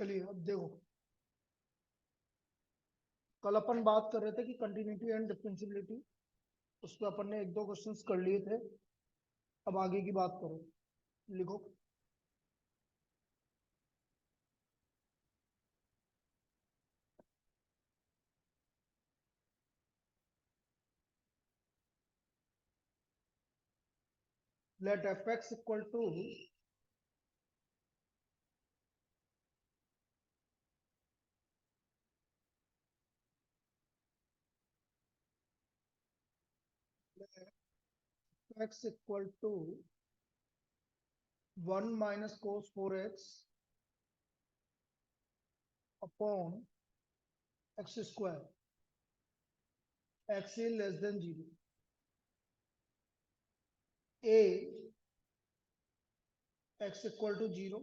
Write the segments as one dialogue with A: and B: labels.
A: चलिए अब देखो, कल अपन बात कर रहे थे कि कंटिन्यूटी एंड डिफरेंशियबिलिटी, उस पर अपन ने एक दो क्वेश्चंस कर लिए थे। अब आगे की बात करो, लिखो। Let f x equal to x equal to 1 minus cos 4x upon x square, x is less than 0। A x equal to 0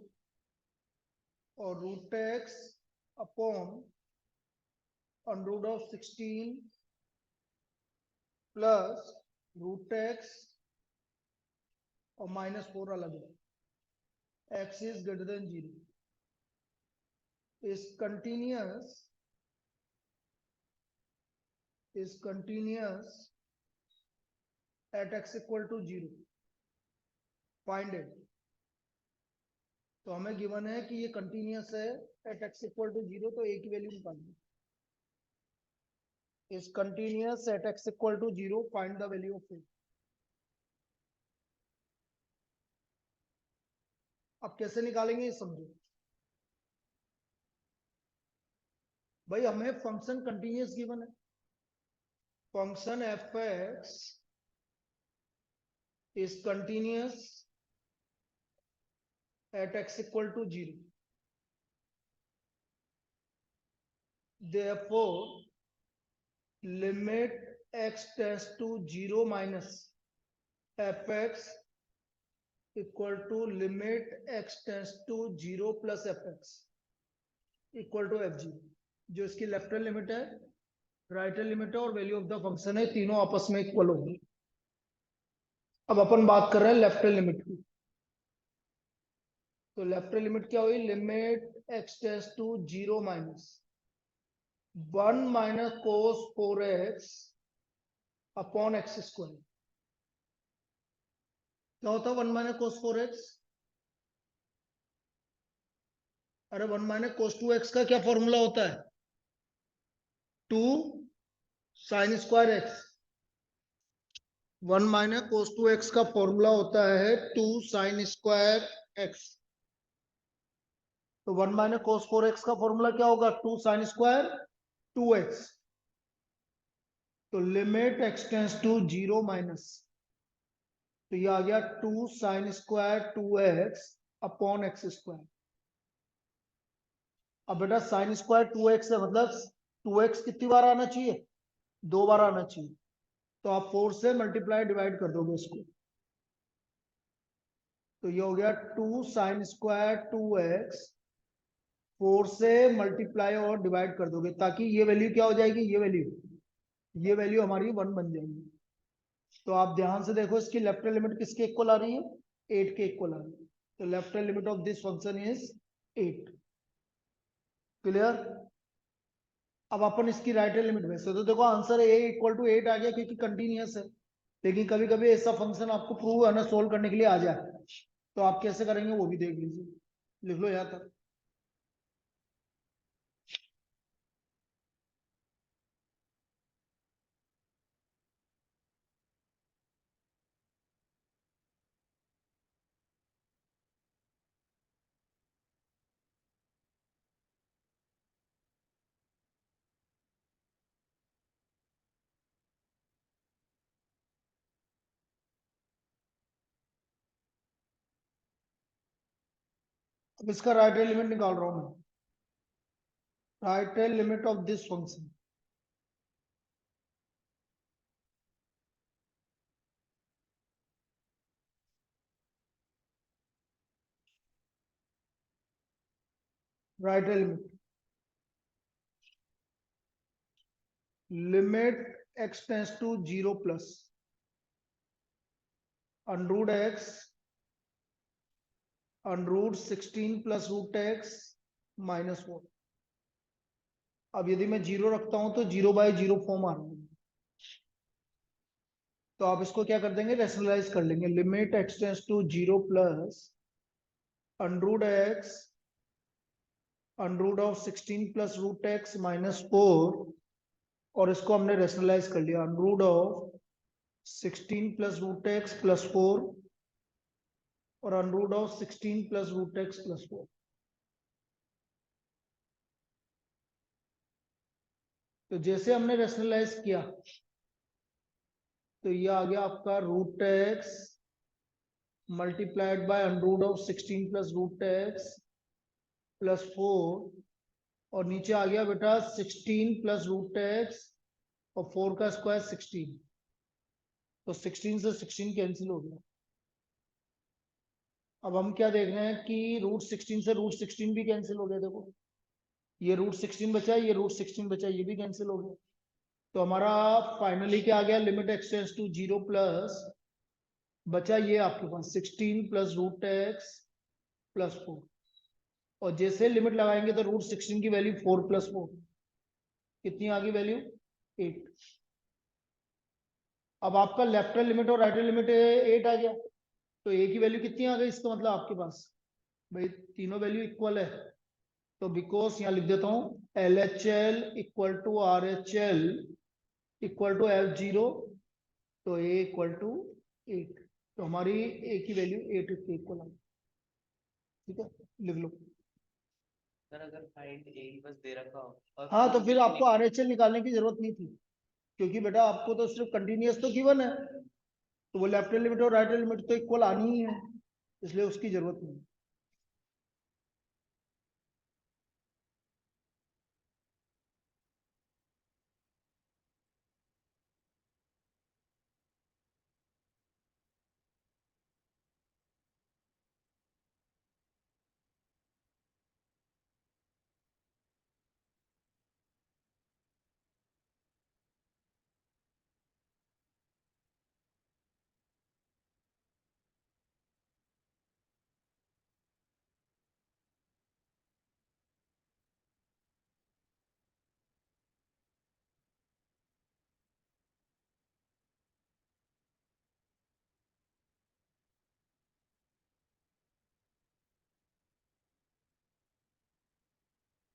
A: और root x upon under root of 16 plus root x और -4 अलग है। X is greater than 0 is continuous at x equal to 0, find it। तो हमें given है कि ये continuous है एट x इक्वल टू 0, तो a की वैल्यू निकालनी। Is continuous at x equal to 0, find the value of a। अब कैसे निकालेंगे ये समझो भाई। हमें फंक्शन कंटिन्यूअस गिवन है, function f x is continuous at x equal to 0, therefore limit x tends to 0 minus fx equal to limit x tends to 0 plus fx equal to fg। जो इसकी लेफ्ट हैंड लिमिट है, right hand limit है और value of the function है, तीनों आपस में equal होगी। अब अपन बात कर रहे हैं लेफ्ट हैंड लिमिट की। तो लेफ्ट हैंड लिमिट क्या हुई? Limit x tends to 0 minus 1 minus cos 4x upon x square. क्या होता है 1 माइनस कोस 4x? अरे 1 माइनस कोस 2x का क्या फॉर्मूला होता है? 2 साइन स्क्वायर एक्स। 1 माइनस कोस 2x का फॉर्मूला होता है 2 साइन स्क्वायर एक्स। तो 1 माइनस कोस 4x का फॉर्मूला क्या होगा? 2 साइन स्क्वायर 2x। तो limit x tends to 0 minus, तो ये आ गया 2 sine square 2x upon x square. अब बेटा साइन स्क्वायर 2x है, मतलब 2x कितनी बार आना चाहिए? 2 बार आना चाहिए। तो आप 4 से मल्टीप्लाई डिवाइड कर दोगे इसको, तो ये हो गया 2 साइन स्क्वायर 2x। 4 से मल्टीप्लाई और डिवाइड कर दोगे ताकि ये वैल्यू क्या हो जाएगी? ये वैल्यू हमारी 1 बन जाएगी। तो आप ध्यान से देखो, इसकी लेफ्ट हैंड लिमिट किसके इक्वल आ रही है? 8 के इक्वल आ रही है। तो left hand limit of this function is 8। Clear? अब अपन इसकी राइट हैंड लिमिट में से, तो देखो आंसर a इक्वल टू 8 आ गया क्योंकि कंटिन्यूअस है। लेकिन कभी कभी ऐसा फंक्शन आपको प्रूव है ना, सोल्व करने के लिए आ जाए, तो आप कैसे करेंगे वो भी देख लीजिए। लिख लो यहाँ तक। अब इसका राइट हैंड लिमिट निकाल रहा हूं मैं। Right hand limit of this function, right hand limit x tends to 0 plus under x under root 16 plus root x -4। अब यदि मैं 0 रखता हूं तो 0/0 फॉर्म आ रहा है, तो आप इसको क्या कर देंगे, रेशनलाइज कर लेंगे। Limit x tends to 0 plus √x √16 plus √x -4, और इसको हमने रेशनलाइज कर लिया। √16 प्लस √x प्लस 4 और √16 प्लस √x प्लस 4। तो जैसे हमने रेशनलाइज किया तो ये आ गया आपका √x multiplied bye √16 plus √x plus 4, और नीचे आ गया बेटा 16 प्लस √x और 4 का स्क्वायर 16, तो 16 से 16 कैंसिल हो गया। अब हम क्या देख रहे हैं कि √16 से √16 भी कैंसिल हो गया। देखो ये √16 बचा, ये √16 बचा, ये भी कैंसिल हो गया। तो हमारा फाइनली क्या आ गया, limit x tends to 0 plus बचा ये आपके पास 16 प्लस √x प्लस 4, और जैसे लिमिट लगाएंगे तो √16 की वैल्यू 4 प्लस 4 कितनी आ गई वैल्यू, 8। अब आपका लेफ्ट हैंड लिमिट और राइट हैंड लिमिट 8 आ गया, तो a की वैल्यू कितनी आ गई, इसका मतलब आपके पास भाई तीनों वैल्यू इक्वल है। तो बिकॉज यहाँ लिख देता हूँ LHL equal to RHL equal to F0, तो a इक्वल टू 8, तो हमारी a की वैल्यू 8 के इक्वल आई। ठीक है, लिख लो।
B: सर अगर फाइंड ए ही बस दे रखा हो और
A: हाँ तो फिर आपको RHL निकालने की जरूरत नहीं थी, क्योंकि बेटा आपको तो सिर्फ कंटिन्यूअस तो गिवन है, तो वो लेफ्ट हैंड लिमिट और राइट हैंड लिमिट तो इक्वल आनी ही है, इसलिए उसकी जरूरत नहीं।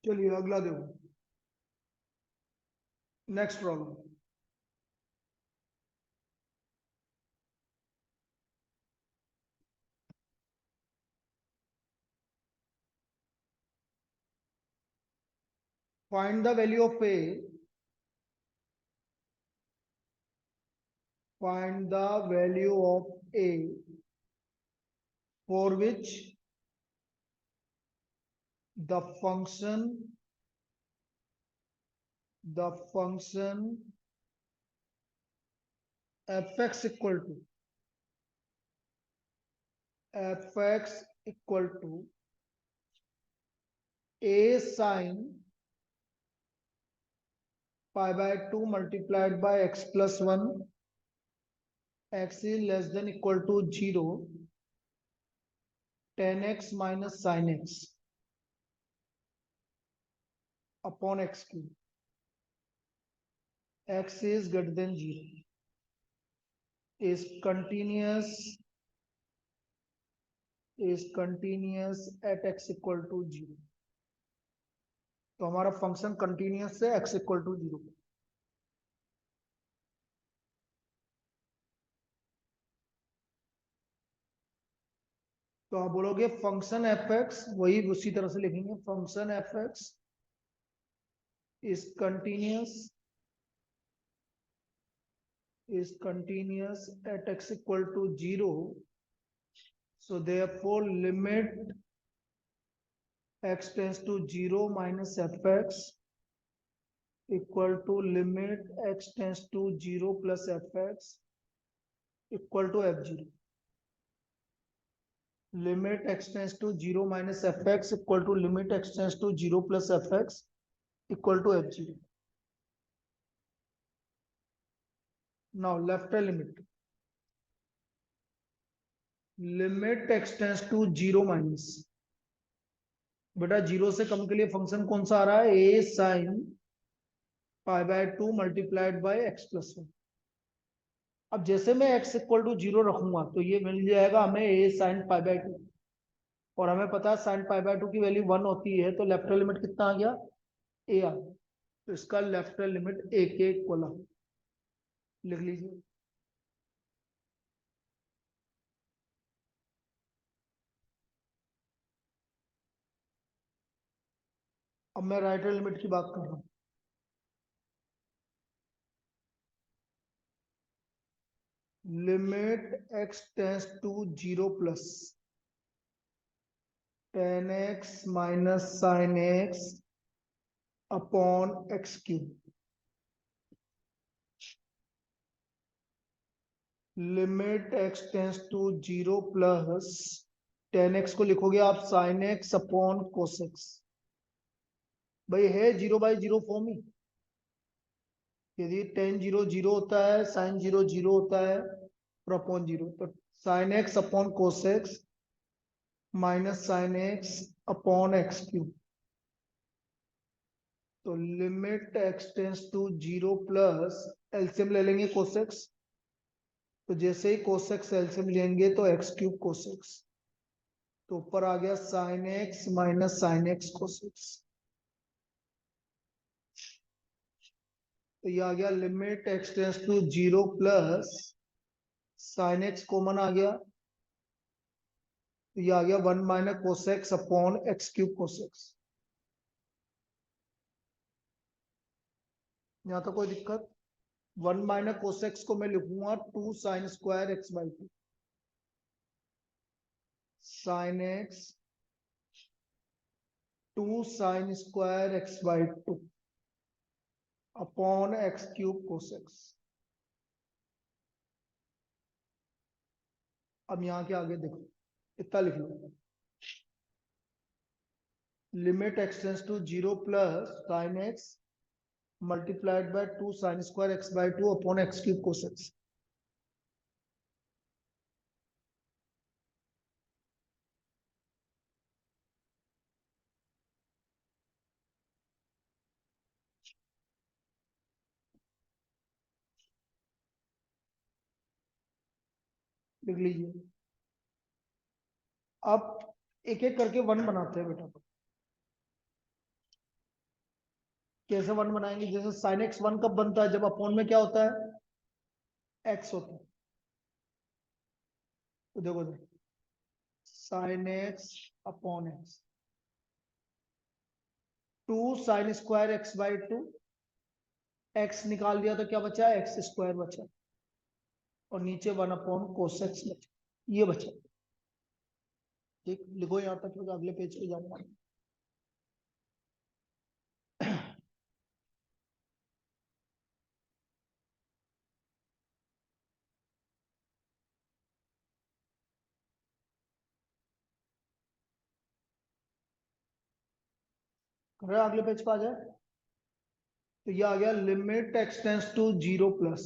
A: चलिए अगला देखो, next problem. Find the value of a, find the value of a for which the function fx equal to a sin pi/2 multiplied by x plus 1, x is less than equal to 0, tan x minus sin x upon x cube, x is greater than 0, is continuous at x equal to 0। तो हमारा function continuous है x equal to 0। तो आप बोलोगे function fx, वही उसी तरह से लिखेंगे, function fx is continuous at x equal to 0, so therefore limit x tends to 0 minus fx equal to limit x tends to 0 plus fx equal to f0। limit x tends to 0 minus fx equal to limit x tends to 0 plus fx equal to f0। now left hand limit x tends to 0 minus बेटा 0 से कम के लिए function कौन सा आ रहा है, ए sign π/2 multiplied by x+1। अब जैसे मैं x इक्वल टू 0 रखूंगा तो ये मिल जाएगा हमें ए साइन π/2, और हमें पता है साइन π/2 की वैल्यू 1 होती है, तो लेफ्ट लिमिट कितना आ गया, ए आ गया। तो इसका लेफ्ट लिमिट ए के इक्वल आ गया। लिख लीजिए। अब मैं राइट लिमिट की बात कर रहा हूँ। Limit x tends to 0 plus tan x minus sine x upon x cube. Limit x tends to 0 plus tan x को लिखोगे आप sine x upon cos x। भाई है 0/0 फॉर्म ही। यदि tan 0 0 होता है, साइन 0 0 होता है और अपॉन 0, तो sine x upon cos x minus sine x upon x cube. तो limit x tends to 0 plus LCM ले लेंगे कोस x। तो जैसे ही कोस x एलसीएम लेंगे तो एक्स क्यूब कोस x। तो ऊपर आ गया sine x minus sine x cos x। तो ये आ गया limit x tends to 0 plus sine x common आ गया, तो ये आ गया 1 minus cos x upon x cube cos x। यहाँ तो कोई दिक्कत। 1 माइनस कोस x को मैं लिखूंगा 2 sine square x/2 sine x 2 sine square x/2 upon x cube cos x। अब यहाँ के आगे देखो, इतना लिख लो। Limit x tends to 0 plus sine x multiplied by 2 sine square x/2 upon x cube cos x। लिख लीजिए। अब एक एक करके वन बनाते हैं बेटा। कैसे वन बनाएंगे, जैसे साइन एक्स वन कब बनता है, जब अपॉन में क्या होता है, एक्स होता है। तो देखो sign x upon x, 2 sine square x/2, x निकाल दिया तो क्या बचा, एक्स स्क्वायर बचा, और नीचे 1 अपॉन कोस एक्स बचा, ये बचा। ठीक, लिखो यहाँ तक, फिर अगले पेज पे जाऊंगा। अगले पेज पे आ जाए। तो ये आ गया limit x tends to 0 plus,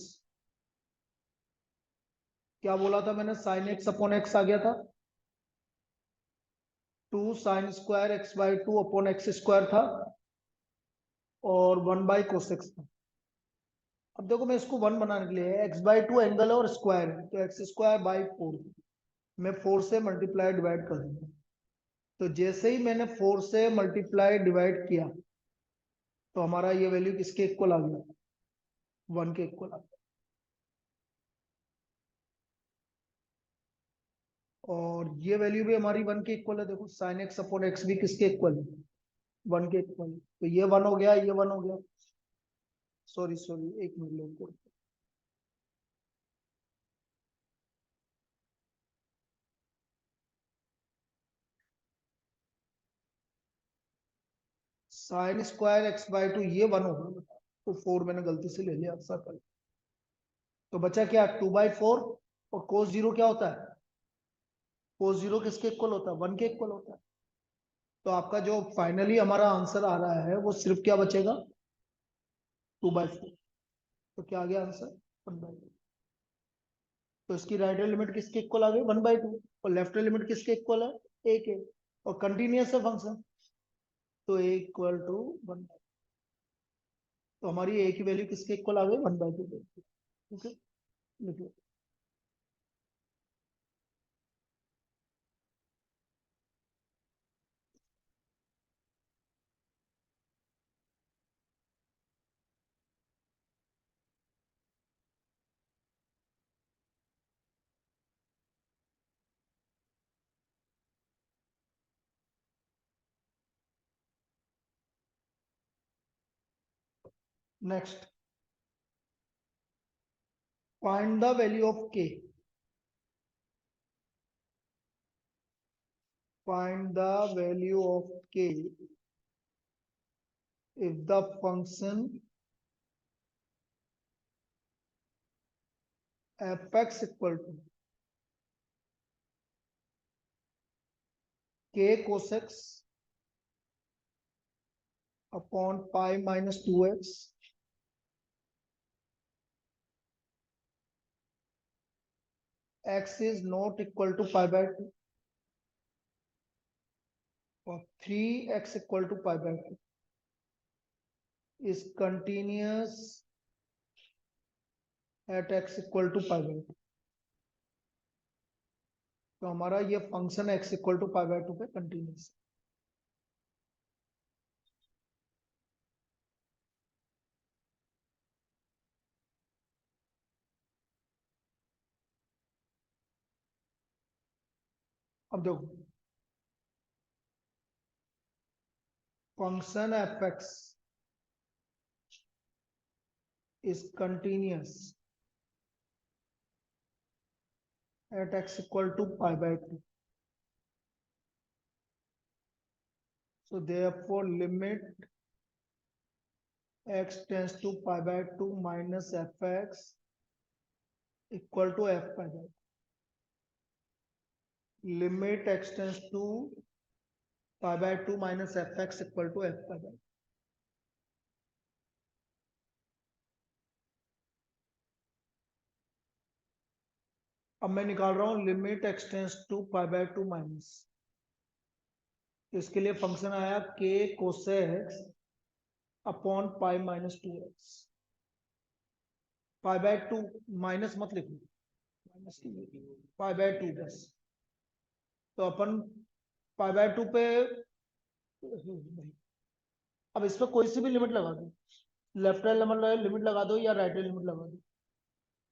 A: क्या बोला था मैंने, साइन एक्स अपॉन एक्स आ गया था, 2 sine square x/2 upon x square था, और 1 बाई कोस एक्स था। अब देखो मैं इसको 1 बनाने के लिए, x/2 एंगल है और स्क्वायर है, तो एक्स स्क्वायर बाई 4, मैं 4 से मल्टीप्लाई डिवाइड कर दूंगा। तो जैसे ही मैंने 4 से मल्टीप्लाई डिवाइड किया तो हमारा ये वैल्यू किसके इक्वल आ गया, 1 के इक्वल आ गया। और ये वैल्यू भी हमारी 1 के इक्वल है। देखो साइन एक्स अपॉन एक्स भी किसके इक्वल है, 1 के इक्वल है। तो ये 1 हो गया, ये 1 हो गया। सॉरी सॉरी, एक मिनट। साइन स्क्वायर x/2 ये 1 होगा, तो 4 मैंने गलती से ले लिया सर्कल। तो बचा क्या, 2/4, और कोस 0 क्या होता है, कोस 0 किसके इक्वल होता है, 1 के इक्वल होता है। तो आपका जो फाइनली हमारा आंसर आ रहा है वो सिर्फ क्या बचेगा, 2/4। तो क्या आ गया आंसर, 1/2। तो इसकी राइट लिमिट किसके इक्वल आ गई, 1/2, और लेफ्ट लिमिट किसके इक्वल है, a के, और कंटिन्यूअस है फंक्शन। तो a इक्वल टू 1, तो हमारी a की वैल्यू किसके इक्वल आ गई 1/2। ठीक है, लिखिए। Next, find the value of k। Find the value of k if the function fx equal to k cos x upon pi minus 2x x is not equal to pi by 2 or 3x equal to pi by 2 is continuous at x equal to pi by 2। तो हमारा ये function x equal to pi by 2 पे continuous. अब देखो, function fx is continuous at x equal to pi by 2, so therefore limit x tends to pi by 2 minus fx equal to f pi by 2। limit x tends to pi by 2 minus fx equal to f pi by 2। अब मैं निकाल रहा हूं limit x tends to pi by 2 minus, इसके लिए function आया k cosec x upon pi minus 2x। Pi by 2 minus मत लिखो, माइनस पाई बाय 2 बस। तो अपन पाई बाय 2 पे, अब इस पर कोई सी भी लिमिट लगा दो, लेफ्ट हैंड लिमिट लगा दो या राइट हैंड लिमिट लगा दो,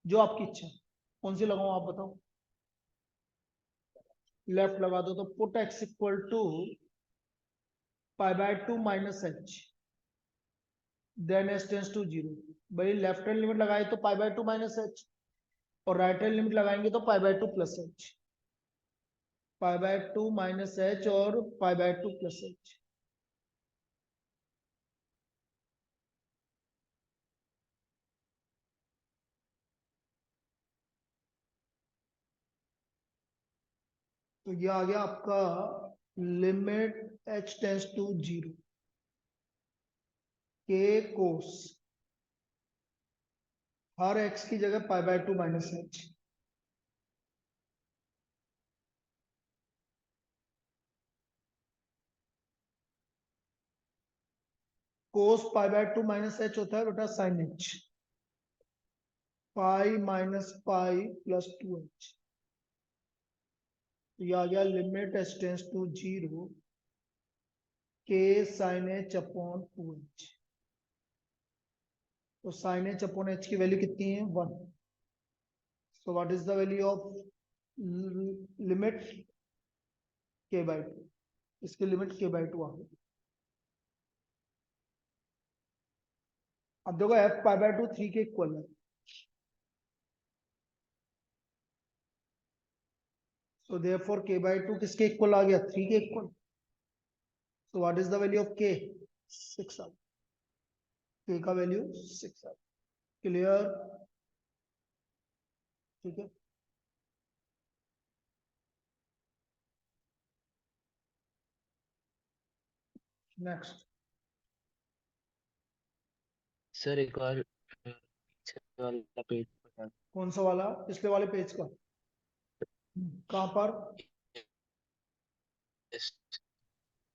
A: जो आपकी इच्छा। कौन सी लगाऊं आप बताओ। लेफ्ट लगा दो, तो put x equal to pi by 2 minus h then s tends to 0। भाई लेफ्ट हैंड लिमिट लगाए तो पाई बाय 2 माइनस एच, और राइट हैंड लिमिट लगाएंगे तो pi by 2 plus h. Pi by 2 minus h और पाई बाय 2 प्लस एच। तो ये आ गया आपका लिमिट एच टेंस टू 0 के कोस हर एक्स की जगह pi by 2 minus h. Cos pi by 2 minus h होता है बेटा sine h, pi minus pi plus 2h। तो ये आ गया लिमिट एच टेंस टू 0 के साइन एच अपॉन 2h। तो साइन एच अपॉन एच की वैल्यू कितनी है 1। So what is the value of limit के बाय 2। इसकी लिमिट के बाय 2 आ गई। अब देखो एफ पाई बाय 2 3 के इक्वल है, so therefore k by 2 किसके इक्वल आ गया 3 के equal. so what is the value of k 6 आ, k का वैल्यू 6 आ। क्लियर, ठीक है। नेक्स्ट,
B: सर एक और पीछे वाला पेज बता दो।
A: कौन सा वाला, पिछले वाले पेज का, कहां पर।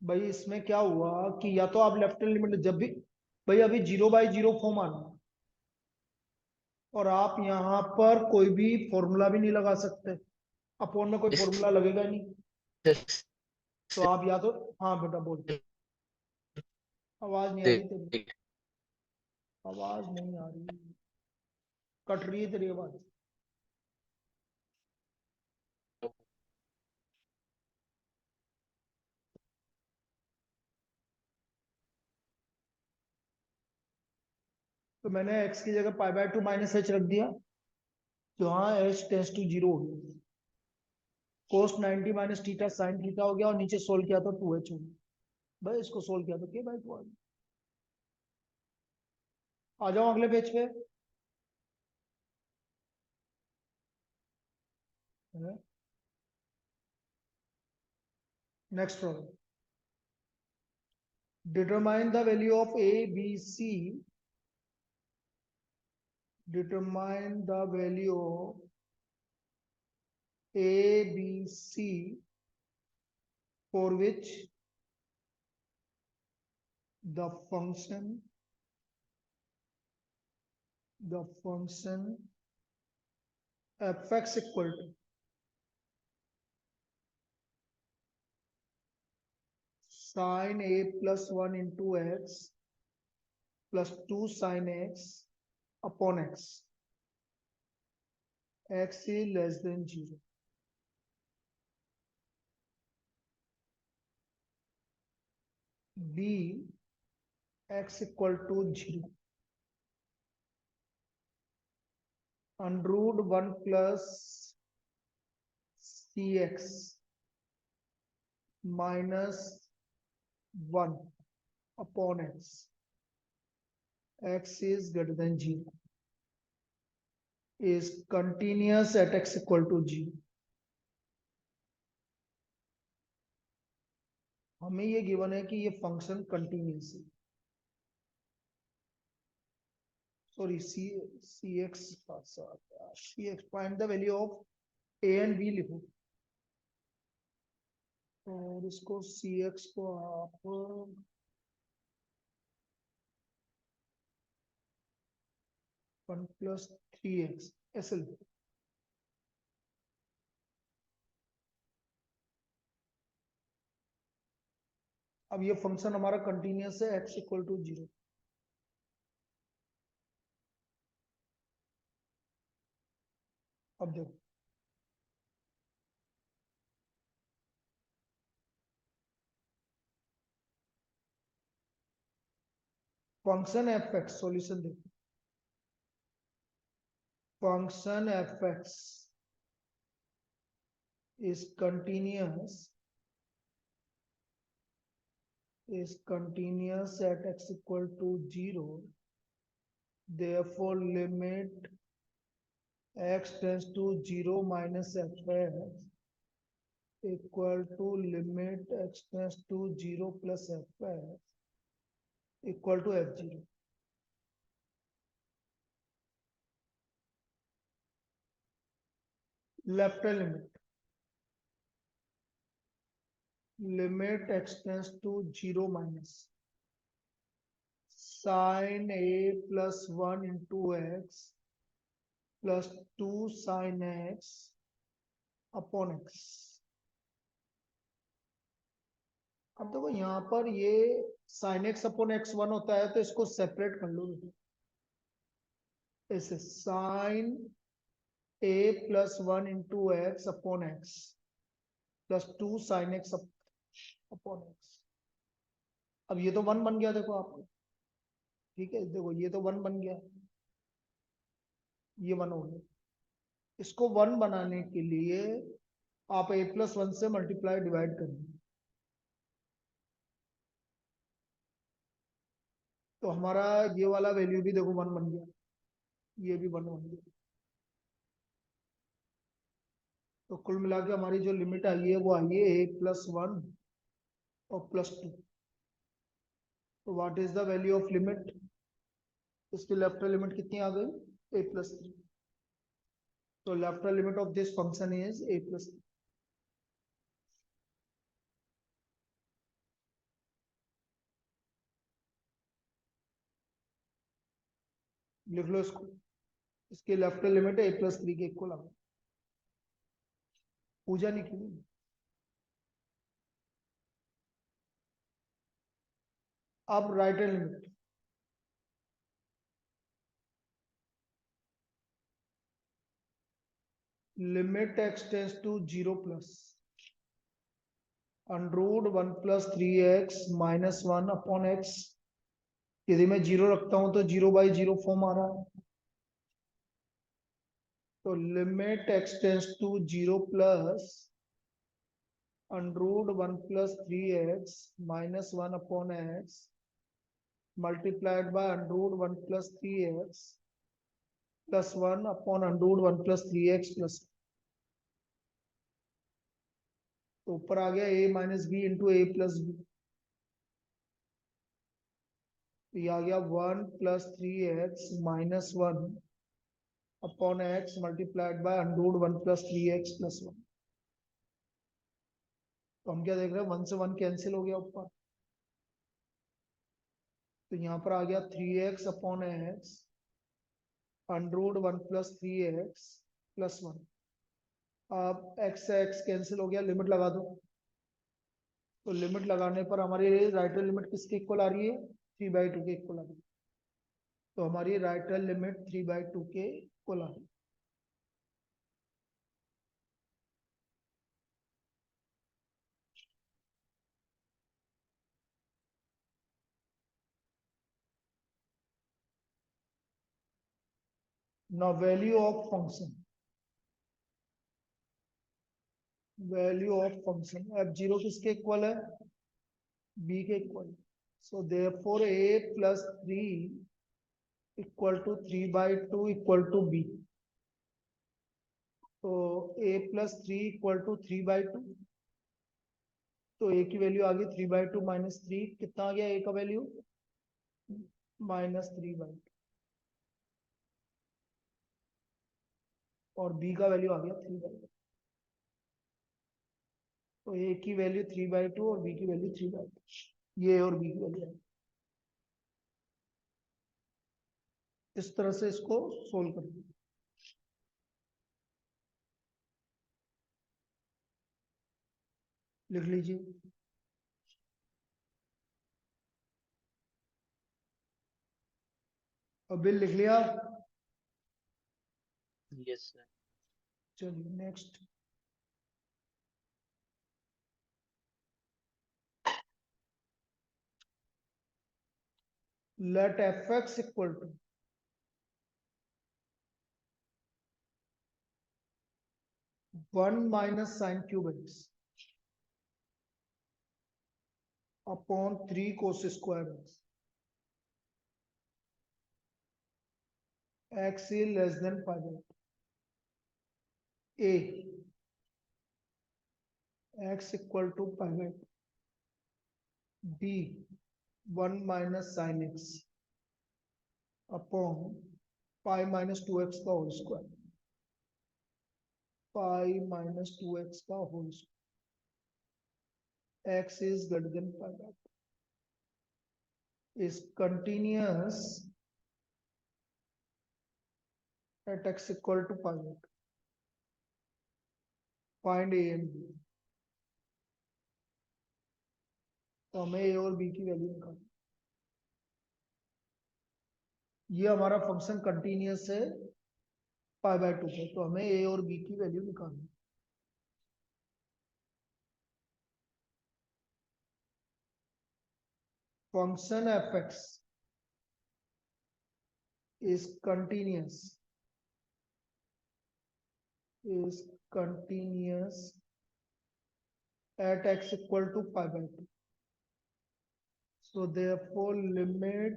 A: भाई इसमें क्या हुआ कि या तो आप लेफ्ट हैंड लिमिट जब भी, भाई अभी 0/0 फॉर्म आना, और आप यहाँ पर कोई भी फॉर्मूला भी नहीं लगा सकते, अपॉन में कोई
B: इस
A: फॉर्मूला लगेगा नहीं।
B: से-
A: तो आप या तो, हाँ बेटा बोल, आवाज नहीं आ रही तेरी, आवाज नहीं आ रही, कट रही है तेरी आवाज। तो मैंने x की जगह π/2 माइनस h रख दिया, तो हाँ h टेंस टू 0 हो गया, कोस 90 माइनस थीटा साइन थीटा हो गया, और नीचे सोल्व किया तो 2h हो गया। भाई इसको सोल्व किया तो k/2 आ गया। आ जाओ अगले पेज पे। Next problem, determine the value of a b c, determine the value of a b c for which the function fx equal to sin a plus 1 into x plus 2 sin x upon x, x is less than 0. b x equal to 0, under root 1 plus cx minus 1 upon x is greater than 0, is continuous at x equal to 0. हमें ये given है कि ये function continuous है, sorry c x find the value of a and b लिखो, और इसको सी x को आप 1 plus 3x ऐसे लिखो। अब ये फंक्शन हमारा कंटिन्यूस है x इक्वल टू 0। अब देखो फंक्शन एफ एक्स, सॉल्यूशन देखो, function f x is continuous at x equal to 0, therefore limit x tends to 0 minus fx equal to limit x tends to 0 plus fx equal to f0। Left limit x tends to 0 minus sin a plus 1 into x plus 2 sin x upon x। अब देखो यहाँ पर ये sin x upon x 1 होता है, तो इसको separate कर लो, ऐसे sin a plus 1 into x upon x plus 2 sin x upon x। अब ये तो 1 बन गया, देखो आपको, ठीक है, देखो ये तो 1 बन गया, ये 1 हो गया। इसको 1 बनाने के लिए आप a plus 1 से मल्टीप्लाई डिवाइड करेंगे, तो हमारा ये वाला वैल्यू भी देखो 1 बन गया, ये भी 1 बन गया। तो कुल मिला के हमारी जो लिमिट आई है वो आई है a plus 1 और plus 2। तो what is the value of limit, इसकी लेफ्ट लिमिट कितनी आ गई, a plus 3। तो left limit of this function is a plus 3। लिख लो इसको, इसकी लेफ्ट लिमिट है a+3 के इक्वल आ गया। पूजा नहीं की। अब right hand limit, limit x tends to 0 plus √1+3x - 1 upon x। यदि मैं 0 रखता हूं तो 0/0 फॉर्म आ रहा है। तो limit x tends to 0 plus √1+3x - 1 upon x multiplied by √1+3x plus 1 upon √1+3x plus. तो ऊपर आ गया a - b इंटू a+b। तो ये आ गया 1+3x - 1 upon x multiplied by √1+3x plus 1। तो हम क्या देख रहे हैं, 1 से 1 कैंसिल हो गया ऊपर। तो यहाँ पर आ गया 3x upon x √1+3x plus 1। अब x से x कैंसिल हो गया, लिमिट लगा दो। तो लिमिट लगाने पर हमारी राइट हैंड लिमिट किसके इक्वल आ रही है, 3/2 के इक्वल आ रही है। तो हमारी राइट हैंड लिमिट 3/2 के इक्वल आ रही है। Now value of function, value of function f0 किसके इक्वल है, b के equal. So therefore a+3 equal to 3/2 equal to b। तो a+3 इक्वल टू 3/2। तो a की वैल्यू आ गई 3/2 - 3। कितना आ गया a का वैल्यू, -3/2। और b का वैल्यू आ गया 3/2। तो a की वैल्यू 3/2 और b की वैल्यू 3/2। ये और b की वैल्यू है। इस तरह से इसको सोल्व कर लिख लीजिए। अब बिल लिख लिया।
B: Yes sir.
A: चलिए next. Let f(x) equal to 1 - sin cube x upon 3 cos square x is less than 5 a x equal to 5 b 1 - sin x upon pi -2x का होल स्क्वायर, पाई -2x का whole square. x is greater than 5 is continuous at x equal to 5. Find a and b। तो हमें a और b की value निकालनी। ये हमारा function continuous है π/2 पे, तो हमें a और b की वैल्यू निकालनी। Function f(x) is continuous at x equal to π/2. So therefore limit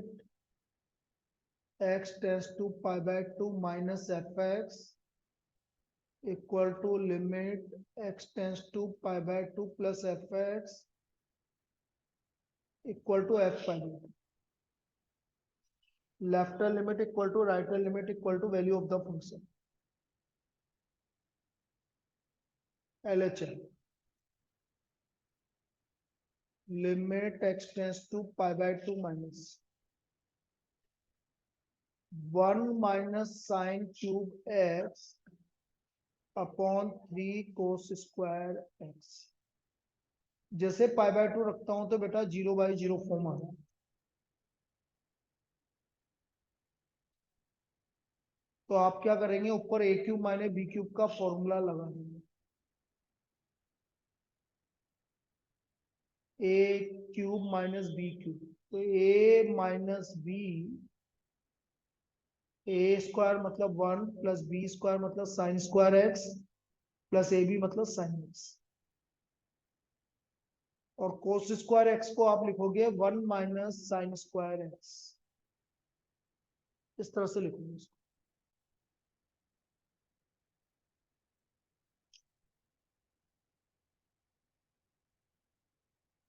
A: x tends to π/2 minus f(x) equal to limit x tends to π/2 plus f(x) equal to f/2. Left hand limit equal to right hand limit equal to value of the function LHL. Limit x tends to π/2 minus 1 minus sine cube x upon 3 cos square x. जैसे पाई by 2 रखता हूं तो बेटा 0/0 form आ रहा है। तो आप क्या करेंगे, ऊपर a cube minus b cube का फॉर्मूला लगा देंगे। A cube minus b cube, तो a minus b, a square मतलब 1 प्लस बी स्क्वायर मतलब sine square x plus a b मतलब साइन एक्स। और कोस स्क्वायर एक्स को आप लिखोगे 1 माइनस साइन स्क्वायर एक्स, इस तरह से लिखोगे इसको।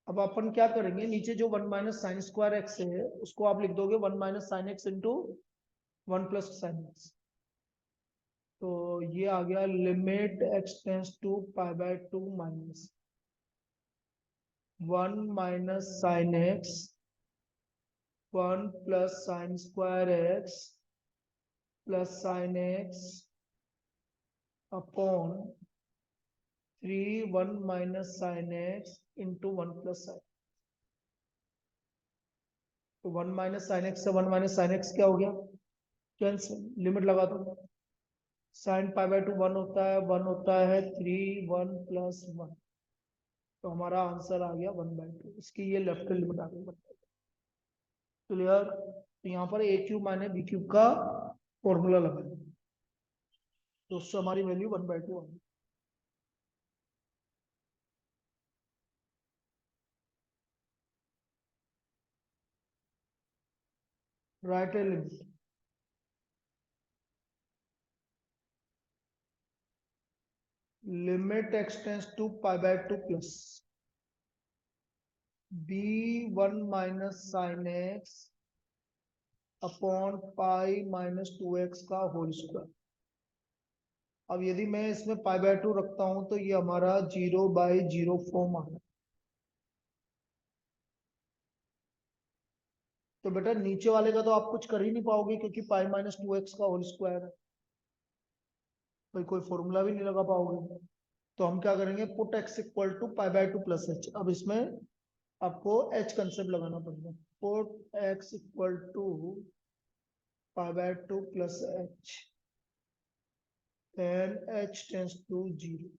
A: अब अपन क्या करेंगे, नीचे जो 1 माइनस साइन स्क्वायर एक्स है उसको आप लिख दोगे 1 minus sine x into 1 plus sine x. तो ये आ गया limit x tends to pi by 2 minus 1 minus sine x 1 plus sine square x plus sine x upon 3 1 minus sine x into 1 plus sine. तो 1 minus sine x से 1 minus sine x क्या हो गया, cancel, limit लगा दो। Sign pi by 2 1 होता है 3 1 plus 1। तो हमारा आंसर आ गया 1/2, इसकी ये लेफ्ट लिमिट आ गई। क्लियर। तो यहाँ पर ए क्यूब माइनस बी क्यूब का फॉर्मूला लगा, तो उससे हमारी वैल्यू 1/2 आ गई। राइट है limit, limit x tends to pi by 2 plus b 1 minus sine x upon pi minus 2x का होल स्क्वायर। अब यदि मैं इसमें पाई बाय 2 रखता हूं तो ये हमारा 0/0 फॉर्म आ रहा है। तो बेटा नीचे वाले का तो आप कुछ कर ही नहीं पाओगे क्योंकि पाई माइनस 2x का होल स्क्वायर है, भाई कोई फॉर्मूला भी नहीं लगा पाओगे। तो हम क्या करेंगे, put x equal to pi by 2 plus h. अब इसमें आपको h कंसेप्ट लगाना पड़ेगा। Put x equal to pi by 2 plus h, then h tends to 0।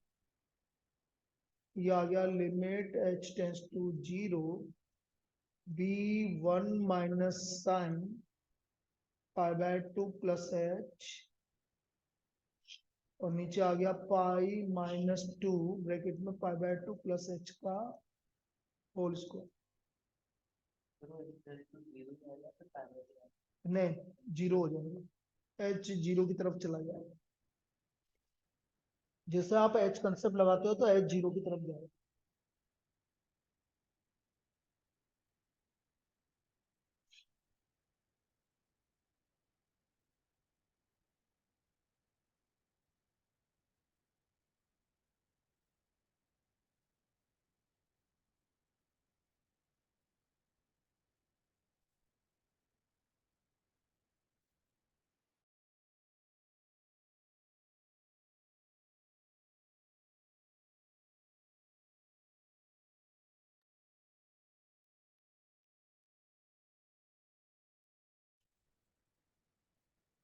A: ये आ गया limit h tends to 0 b 1 minus sine pi by 2 plus h, और नीचे आ गया पाई माइनस 2 ब्रैकेट में पाई बाय 2 प्लस एच का होल स्क्वायर। नहीं, 0 हो जाएगा, एच 0 की तरफ चला जाएगा। जैसे आप एच कंसेप्ट लगाते हो तो एच 0 की तरफ जाएगा।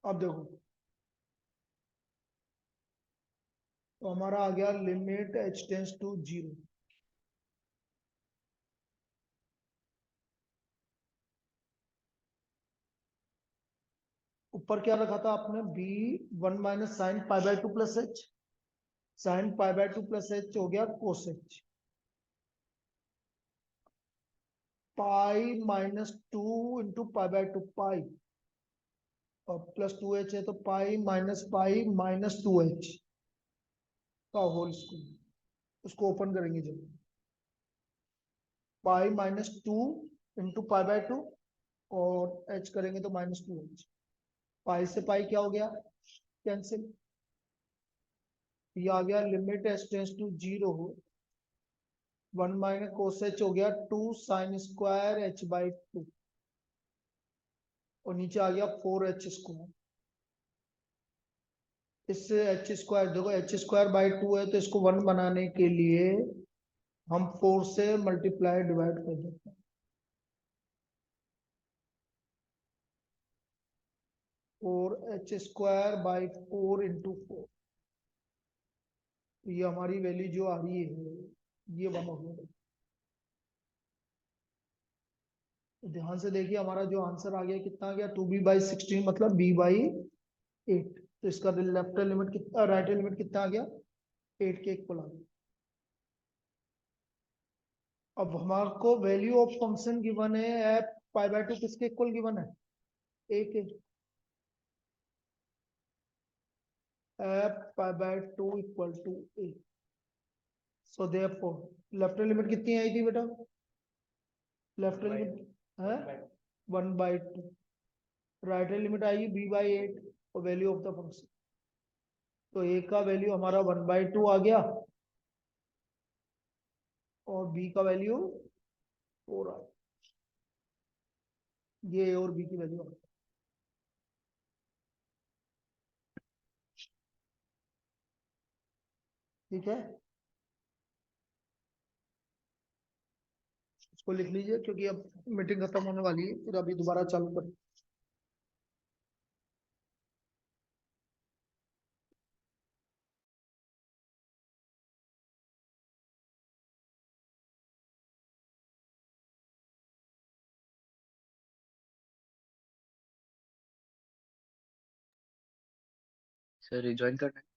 A: अब देखो, तो हमारा आ गया लिमिट एच टेंस टू 0। ऊपर क्या रखा था आपने, बी 1 minus sine pi by 2 plus h, sine pi by 2 plus h हो गया cos h, pi minus 2 into pi by 2 pi, और प्लस 2h है तो पाई माइनस 2h का होल स्क्वायर। उसको ओपन करेंगे जब, पाई माइनस 2 इंटू पाई बाय 2 और h करेंगे तो -2h। पाई से पाई क्या हो गया, कैंसिल। ये आ गया limit h tends to 0 1 minus cos h हो गया 2 साइन स्क्वायर h/2। और नीचे आ गया 4h²। इससे h² देखो, h²/2 है तो इसको 1 बनाने के लिए हम 4 से मल्टीप्लाई डिवाइड कर देते हैं। 4h²/4 इंटू 4, ये हमारी वैल्यू जो आ रही है ये 1 हो गया। तो ध्यान से देखिए, हमारा जो आंसर आ गया कितना आ गया, 2b/16 मतलब b/8। तो इसका लेफ्ट लिमिट कितना, राइट लिमिट कितना आ गया, 8 के इक्वल आ गया। अब हमारे को वैल्यू ऑफ फंक्शन गिवन है एफ π/2 किसके इक्वल गिवन है, ए के। F π/2 equal to a. So therefore left limit कितनी आई थी बेटा, लेफ्ट लिमिट है 1/2, राइट लिमिट आएगी b/8 और वैल्यू ऑफ द फंक्शन। तो ए का वैल्यू हमारा 1/2 आ गया और बी का वैल्यू 4 आ गया। ये ए और बी की वैल्यू आ गई। ठीक है, इसको लिख लीजिए क्योंकि अब मीटिंग खत्म होने वाली है, फिर अभी दोबारा चालू कर।
B: सर रिज्वाइन करना है।